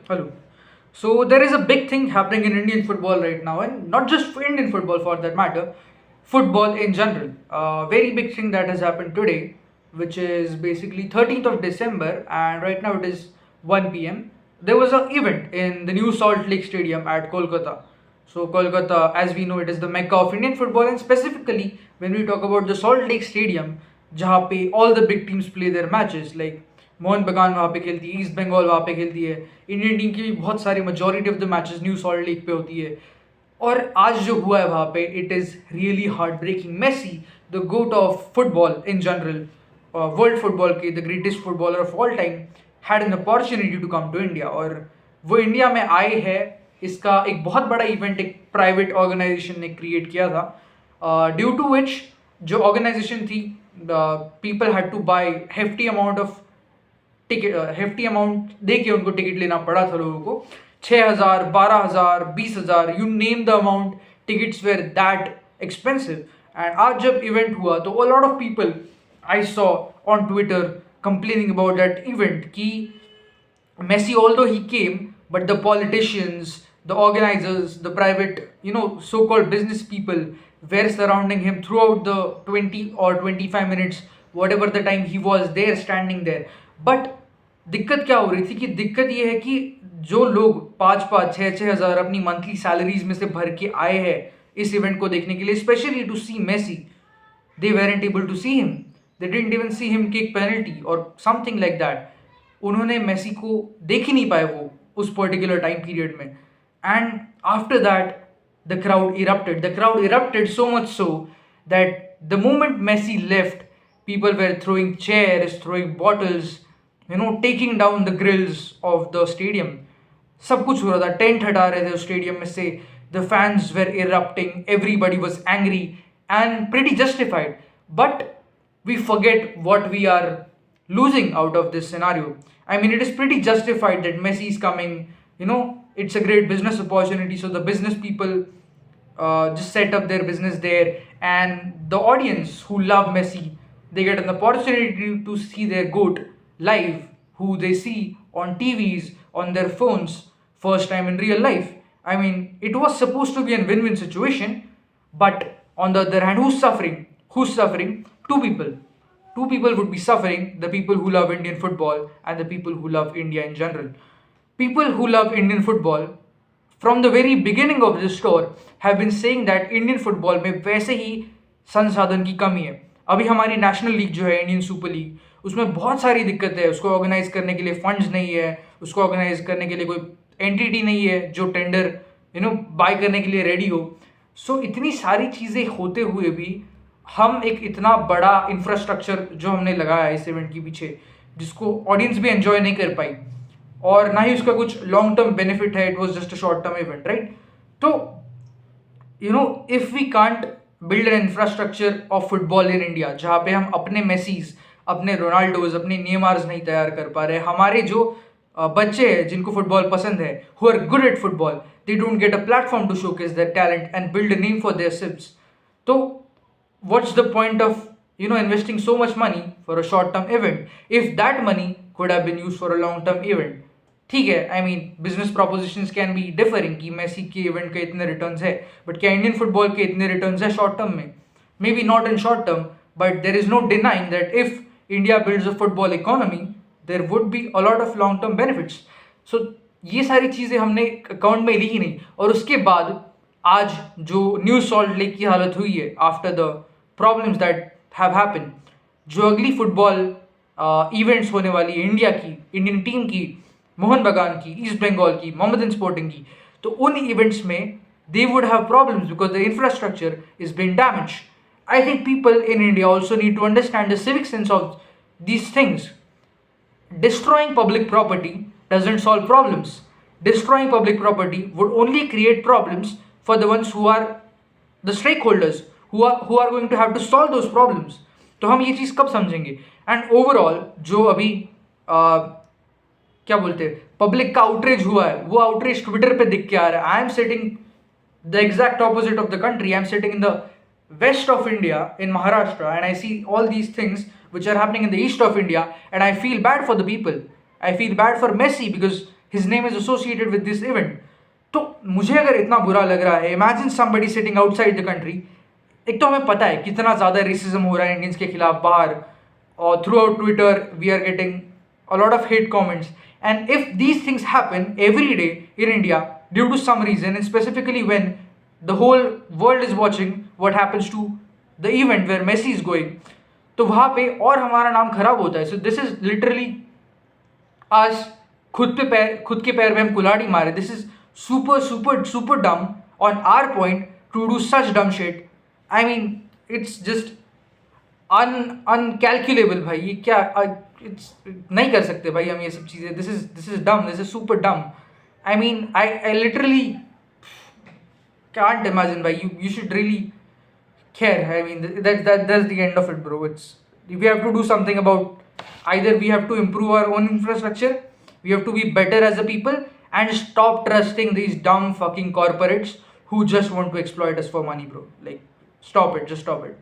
Hello. So there is a big thing happening in Indian football right now, and not just for Indian football for that matter, football in general. Very big thing that has happened today, which is basically 13th of December, and right now it is 1 p.m. There was an event in the new Salt Lake Stadium at Kolkata. So Kolkata, as we know, it is the mecca of Indian football, and specifically when we talk about the Salt Lake Stadium, जहाँ पे all the big teams play their matches, like Mohan बगान वहाँ पे खेलती है, east Bengal वहाँ पे खेलती है, इंडियन टीम की भी बहुत सारी majority of the matches new salt lake पे होती है. और आज जो हुआ है वहाँ पे, it is really heartbreaking. Messi, the GOAT of football in general, world football के the greatest footballer of all time, had an opportunity to come to India. और वो इंडिया में आए हैं. इसका एक बहुत बड़ा इवेंट एक प्राइवेट ऑर्गेनाइजेशन ने क्रिएट किया था, ड्यू टू विच जो ऑर्गेनाइजेशन थी, people had to buy hefty amount of ticket, hefty amount दे के उनको टिकट लेना पड़ा था लोगों को. 6,000, 12,000, 20,000, you name the amount, tickets were that expensive. And आज जब इवेंट हुआ तो a lot of people I saw on Twitter complaining about that event कि Messi, although he came, but the politicians, the organizers, the private, so-called business people were surrounding him throughout the 20 or 25 minutes, whatever the time he was there, standing there. But दिक्कत क्या हो रही थी कि दिक्कत ये है कि जो लोग 5,500-6,000 अपनी मंथली सैलरीज में से भर के आए हैं इस इवेंट को देखने के लिए, specially to see Messi, they weren't able to see him. They didn't even see him kick penalty or something like that. उन्होंने मेसी को देख ही नहीं पाए वो उस पर्टिकुलर टाइम पीरियड में. And after that the crowd erupted so much so that the moment Messi left, people were throwing chairs, throwing bottles, taking down the grills of the stadium. सब कुछ हो रहा था. टेंट हटा रहे थे उस स्टेडियम में से. The fans were erupting, everybody was angry and pretty justified. But we forget what we are losing out of this scenario. I mean, it is pretty justified that Messi is coming. It's a great business opportunity. So the business people just set up their business there, and the audience who love Messi, they get an opportunity to see their goat live, who they see on TVs, on their phones, first time in real life. I mean, it was supposed to be a win-win situation, but on the other hand, who's suffering? Who's suffering? Two people. Two people would be suffering: the people who love Indian football and the people who love India in general. People who love Indian football from the very beginning of this tour have been saying that Indian football में वैसे ही संसाधन की कमी है. अभी हमारी national league जो है, इंडियन सुपर लीग, उसमें बहुत सारी दिक्कतें है. उसको ऑर्गेनाइज करने के लिए फंड्स नहीं है, उसको ऑर्गेनाइज करने के लिए कोई एंटिटी नहीं है जो टेंडर बाय करने के लिए रेडी हो. सो इतनी सारी चीज़ें होते हुए भी हम एक इतना बड़ा इंफ्रास्ट्रक्चर जो हमने लगाया इस इवेंट के पीछे, जिसको ऑडियंस भी एंजॉय नहीं कर पाई और ना ही उसका कुछ लॉन्ग टर्म बेनिफिट है. It was just a short term event, right? तो if we can't build an infrastructure of football in India, जहाँ पे हम अपने मेसीज, अपने रोनाल्डोज, अपने नेमार्स नहीं तैयार कर पा रहे, हमारे जो बच्चे हैं जिनको फुटबॉल पसंद है, who are good at football, they don't get a platform to showcase their talent and build a name for their sibs. तो what's the point of investing so much money for a short term event if that money could have been used for a long term event? ठीक है, I mean business propositions can be differing कि Messi के event के इतने returns है, but क्या Indian football के इतने रिटर्न्स है शॉर्ट टर्म में? Maybe not in short term, but there is no denying that if India builds a football economy, there would be a lot of long term benefits. सो ये सारी चीज़ें हमने account में ली ही नहीं. और उसके बाद आज जो न्यू सॉल्ट लेक की हालत हुई है after the problems that have happen, जो अगली फुटबॉल इवेंट्स होने वाली है इंडिया की, इंडियन टीम की, मोहन बगान की, ईस्ट बंगाल की, मोहम्मदन स्पोर्टिंग की, तो उन इवेंट्स में they would have problems because the infrastructure is been damage. I think people in India also need to understand the civic sense of these things. Destroying public property doesn't solve problems. Destroying public property would only create problems for the ones who are the stakeholders, who are going to have to solve those problems. तो हम ये चीज़ कब समझेंगे? And overall जो अभी क्या बोलते हैं, पब्लिक का आउटरीच हुआ है, वो आउटरीच ट्विटर पे दिख के आ रहा है. I am sitting the exact opposite of the country. I'm sitting in the west of India, in Maharashtra, and I see all these things which are happening in the east of India, and I feel bad for the people. I feel bad for Messi because his name is associated with this event. तो मुझे अगर इतना बुरा लग रहा है, imagine somebody sitting outside the country. एक तो हमें पता है कितना ज़्यादा रेसिज्म हो रहा है इंडियंस के खिलाफ बाहर, और through Twitter we are getting a lot of hate comments. And if these things happen every day in India due to some reason, and specifically when the whole world is watching what happens to the event where Messi is going, तो वहाँ पे और हमारा नाम खराब होता है. So this is literally आज खुद के पैर में हम कुल्हाड़ी मारे. This is super super super dumb on our point to do such dumb shit. I mean it's just uncalculable भाई. ये क्या इट्स नहीं कर सकते भाई हम ये सब चीज़ें. This is dumb, this is super dumb. I mean I literally can't imagine भाई. You should really care. I mean that's the end of it, bro. It's we have to do something about, either we have to improve our own infrastructure, we have to be better as a people, and stop trusting these dumb fucking corporates who just want to exploit us for money, bro. Like, stop it, just stop it.